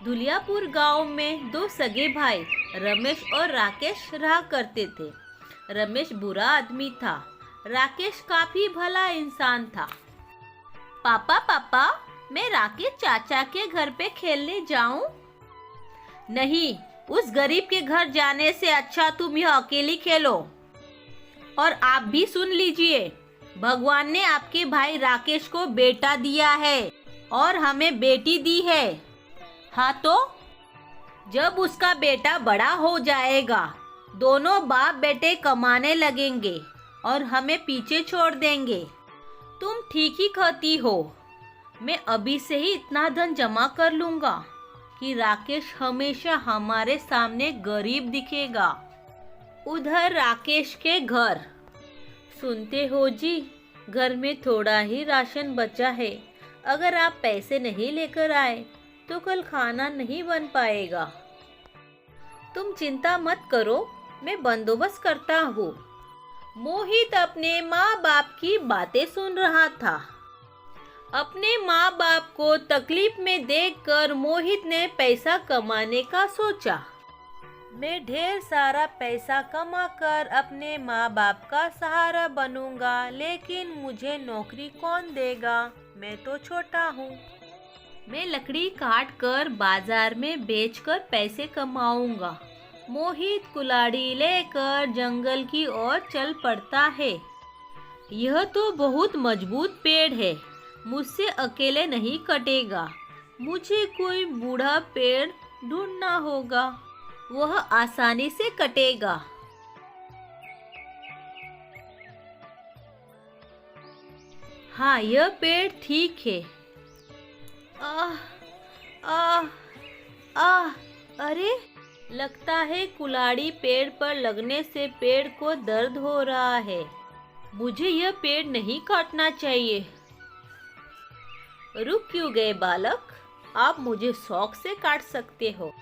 धुलियापुर गांव में दो सगे भाई रमेश और राकेश रहा करते थे। रमेश बुरा आदमी था, राकेश काफी भला इंसान था। पापा पापा, मैं राकेश चाचा के घर पे खेलने जाऊं? नहीं, उस गरीब के घर जाने से अच्छा तुम यह अकेली खेलो। और आप भी सुन लीजिए, भगवान ने आपके भाई राकेश को बेटा दिया है और हमें बेटी दी है। हाँ तो जब उसका बेटा बड़ा हो जाएगा, दोनों बाप बेटे कमाने लगेंगे और हमें पीछे छोड़ देंगे। तुम ठीक ही कहती हो। मैं अभी से ही इतना धन जमा कर लूंगा कि राकेश हमेशा हमारे सामने गरीब दिखेगा। उधर राकेश के घर। सुनते हो जी, घर में थोड़ा ही राशन बचा है। अगर आप पैसे नहीं लेकर आए तो कल खाना नहीं बन पाएगा। तुम चिंता मत करो, मैं बंदोबस्त करता हूँ। मोहित अपने माँ बाप की बातें सुन रहा था। अपने माँ बाप को तकलीफ में देखकर मोहित ने पैसा कमाने का सोचा। मैं ढेर सारा पैसा कमाकर अपने माँ बाप का सहारा बनूंगा, लेकिन मुझे नौकरी कौन देगा? मैं तो छोटा हूँ। मैं लकड़ी काट कर बाजार में बेचकर पैसे कमाऊंगा। मोहित कुल्हाड़ी लेकर जंगल की ओर चल पड़ता है। यह तो बहुत मजबूत पेड़ है, मुझसे अकेले नहीं कटेगा। मुझे कोई बूढ़ा पेड़ ढूंढना होगा, वह आसानी से कटेगा। हाँ, यह पेड़ ठीक है। आह आह आह, अरे लगता है कुल्हाड़ी पेड़ पर लगने से पेड़ को दर्द हो रहा है। मुझे यह पेड़ नहीं काटना चाहिए। रुक क्यों गए बालक? आप मुझे शौक से काट सकते हो।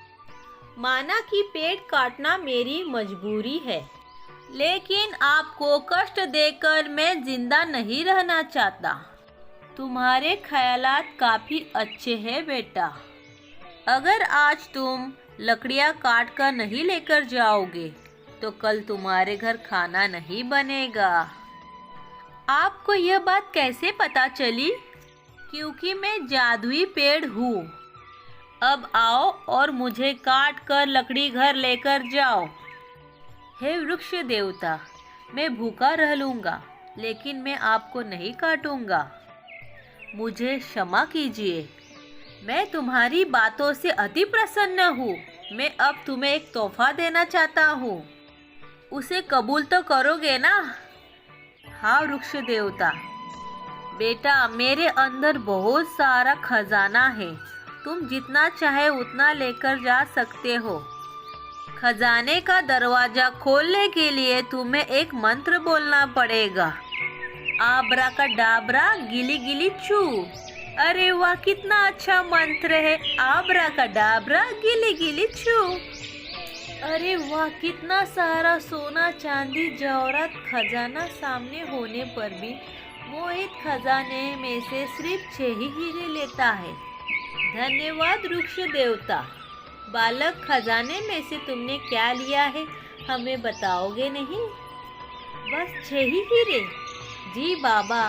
माना कि पेड़ काटना मेरी मजबूरी है, लेकिन आपको कष्ट देकर मैं जिंदा नहीं रहना चाहता। तुम्हारे ख्यालात काफी अच्छे हैं बेटा। अगर आज तुम लकड़ियाँ काट कर नहीं लेकर जाओगे तो कल तुम्हारे घर खाना नहीं बनेगा। आपको यह बात कैसे पता चली? क्योंकि मैं जादुई पेड़ हूँ। अब आओ और मुझे काट कर लकड़ी घर लेकर जाओ। हे वृक्ष देवता, मैं भूखा रह लूँगा, लेकिन मैं आपको नहीं काटूंगा। मुझे क्षमा कीजिए। मैं तुम्हारी बातों से अति प्रसन्न हूँ। मैं अब तुम्हें एक तोहफा देना चाहता हूँ। उसे कबूल तो करोगे ना? हाँ वृक्ष देवता। बेटा, मेरे अंदर बहुत सारा खजाना है। तुम जितना चाहे उतना लेकर जा सकते हो। खजाने का दरवाजा खोलने के लिए तुम्हें एक मंत्र बोलना पड़ेगा। आबरा का डाबरा गिली गिली चू। अरे वाह, कितना अच्छा मंत्र है। आबरा का डाबरा गिली गिली चू। अरे वाह, कितना सारा सोना चांदी जवाहरात खजाना सामने होने पर भी मोहित खजाने में से सिर्फ 6 ही हीरे लेता है। धन्यवाद वृक्ष देवता। बालक, खजाने में से तुमने क्या लिया है, हमें बताओगे नहीं? बस 6 ही हीरे? जी बाबा,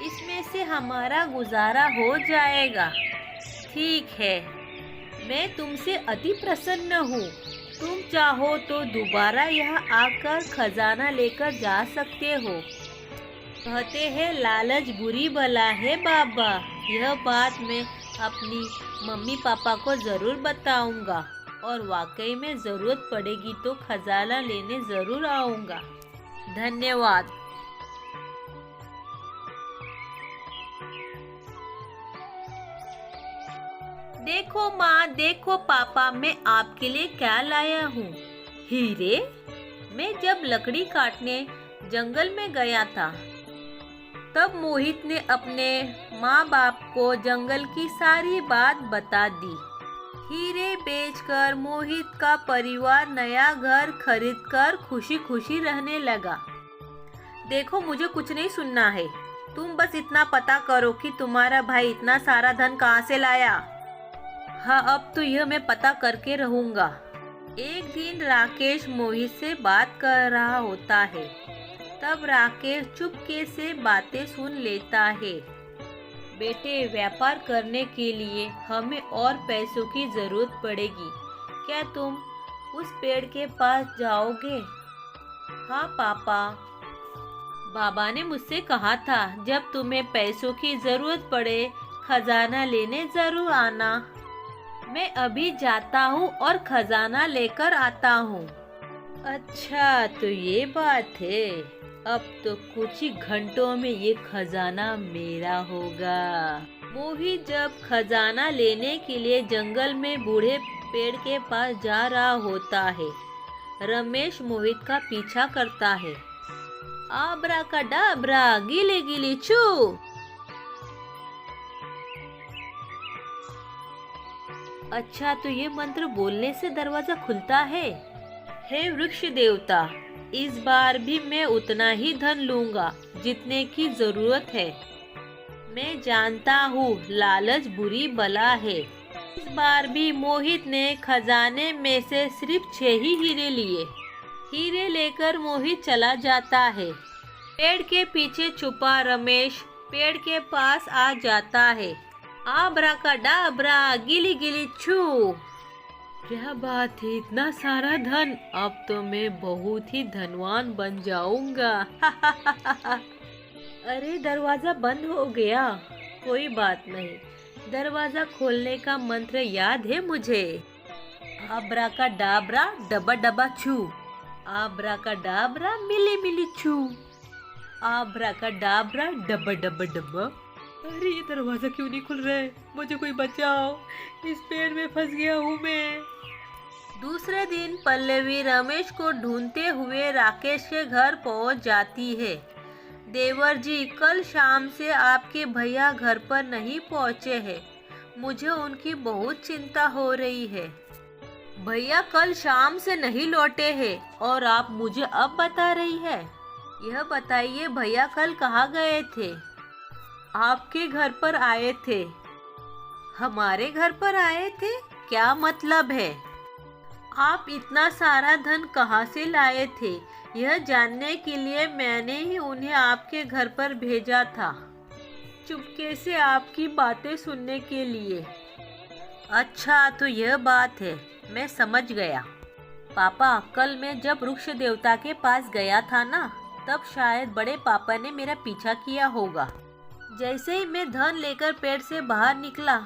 इसमें से हमारा गुजारा हो जाएगा। ठीक है, मैं तुमसे अति प्रसन्न हूँ। तुम चाहो तो दोबारा यहाँ आकर खजाना लेकर जा सकते हो। कहते हैं लालच बुरी बला है बाबा। यह बात मैं अपनी मम्मी पापा को ज़रूर बताऊंगा और वाकई में ज़रूरत पड़ेगी तो खजाना लेने ज़रूर आऊँगा। धन्यवाद। देखो माँ, देखो पापा, मैं आपके लिए क्या लाया हूँ। हीरे? मैं जब लकड़ी काटने जंगल में गया था तब मोहित ने अपने माँ बाप को जंगल की सारी बात बता दी। हीरे बेचकर मोहित का परिवार नया घर खरीदकर खुशी खुशी रहने लगा। देखो, मुझे कुछ नहीं सुनना है। तुम बस इतना पता करो कि तुम्हारा भाई इतना सारा धन कहाँ से लाया। हाँ, अब तो यह मैं पता करके रहूँगा। एक दिन राकेश मोहित से बात कर रहा होता है। तब राकेश चुपके से बातें सुन लेता है। बेटे, व्यापार करने के लिए हमें और पैसों की जरूरत पड़ेगी। क्या तुम उस पेड़ के पास जाओगे? हाँ पापा, बाबा ने मुझसे कहा था जब तुम्हें पैसों की जरूरत पड़े खजाना लेने जरूर आना। मैं अभी जाता हूँ और खजाना लेकर आता हूँ। अच्छा, तो ये बात है। अब तो कुछ ही घंटों में ये खजाना मेरा होगा। मोहित जब खजाना लेने के लिए जंगल में बूढ़े पेड़ के पास जा रहा होता है, रमेश मोहित का पीछा करता है। आब्रा का डाबरा, गिली गिली छू। अच्छा, तो ये मंत्र बोलने से दरवाजा खुलता है। हे वृक्ष देवता, इस बार भी मैं उतना ही धन लूंगा जितने की जरूरत है। मैं जानता हूँ लालच बुरी बला है। इस बार भी मोहित ने खजाने में से सिर्फ 6 ही हीरे लिए। हीरे लेकर मोहित चला जाता है। पेड़ के पीछे छुपा रमेश पेड़ के पास आ जाता है। आब्रा का डाबरा, गिली गिली छू। क्या बात है, इतना सारा धन! अब तो मैं बहुत ही धनवान बन जाऊंगा। अरे, दरवाजा बंद हो गया। कोई बात नहीं, दरवाजा खोलने का मंत्र याद है मुझे। आब्रा का डाबरा, डबा डबा छू। आब्रा का डाबरा, मिली मिली छू। आब्रा का डाबरा, डबा डबा डबा। अरे, ये दरवाजा क्यों नहीं खुल रहा है? मुझे कोई बचाओ, इस पेड़ में फंस गया हूँ मैं। दूसरे दिन पल्लवी रमेश को ढूंढते हुए राकेश के घर पहुँच जाती है। देवर जी, कल शाम से आपके भैया घर पर नहीं पहुँचे हैं। मुझे उनकी बहुत चिंता हो रही है। भैया कल शाम से नहीं लौटे हैं और आप मुझे अब बता रही है? यह बताइए, भैया कल कहाँ गए थे? आपके घर पर आए थे। हमारे घर पर आए थे? क्या मतलब है? आप इतना सारा धन कहाँ से लाए थे? यह जानने के लिए मैंने ही उन्हें आपके घर पर भेजा था, चुपके से आपकी बातें सुनने के लिए। अच्छा, तो यह बात है, मैं समझ गया। पापा, कल मैं जब वृक्ष देवता के पास गया था ना, तब शायद बड़े पापा ने मेरा पीछा किया होगा। जैसे ही मैं धन लेकर पेड़ से बाहर निकला,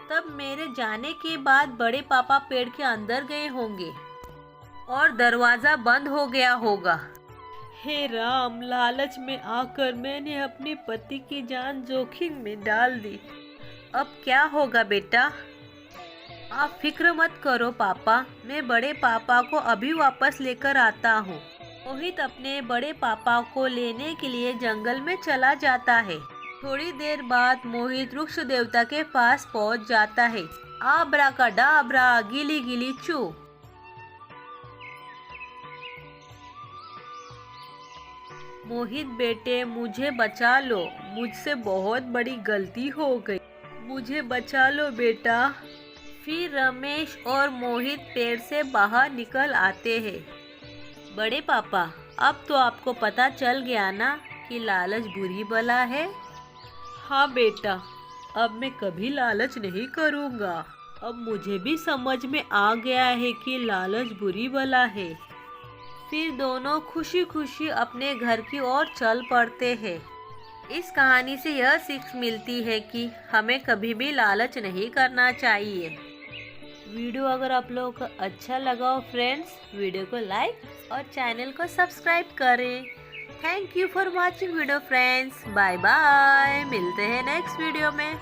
तब मेरे जाने के बाद बड़े पापा पेड़ के अंदर गए होंगे और दरवाजा बंद हो गया होगा। हे राम, लालच में आकर मैंने अपने पति की जान जोखिम में डाल दी। अब क्या होगा बेटा? आप फिक्र मत करो पापा, मैं बड़े पापा को अभी वापस लेकर आता हूँ। मोहित अपने बड़े पापा को लेने के लिए जंगल में चला जाता है। थोड़ी देर बाद मोहित वृक्ष देवता के पास पहुंच जाता है। आब्रा का डाबरा, गिली गिली छू। मोहित बेटे, मुझे बचा लो, मुझसे बहुत बड़ी गलती हो गई, मुझे बचा लो बेटा। फिर रमेश और मोहित पेड़ से बाहर निकल आते हैं। बड़े पापा, अब तो आपको पता चल गया ना कि लालच बुरी बला है? हाँ बेटा, अब मैं कभी लालच नहीं करूँगा। अब मुझे भी समझ में आ गया है कि लालच बुरी बला है। फिर दोनों खुशी खुशी अपने घर की ओर चल पड़ते हैं। इस कहानी से यह सीख मिलती है कि हमें कभी भी लालच नहीं करना चाहिए। वीडियो अगर आप लोगों को अच्छा लगा हो फ्रेंड्स, वीडियो को लाइक और चैनल को सब्सक्राइब करें। Thank you for watching video friends. Bye bye, मिलते हैं नेक्स्ट वीडियो में।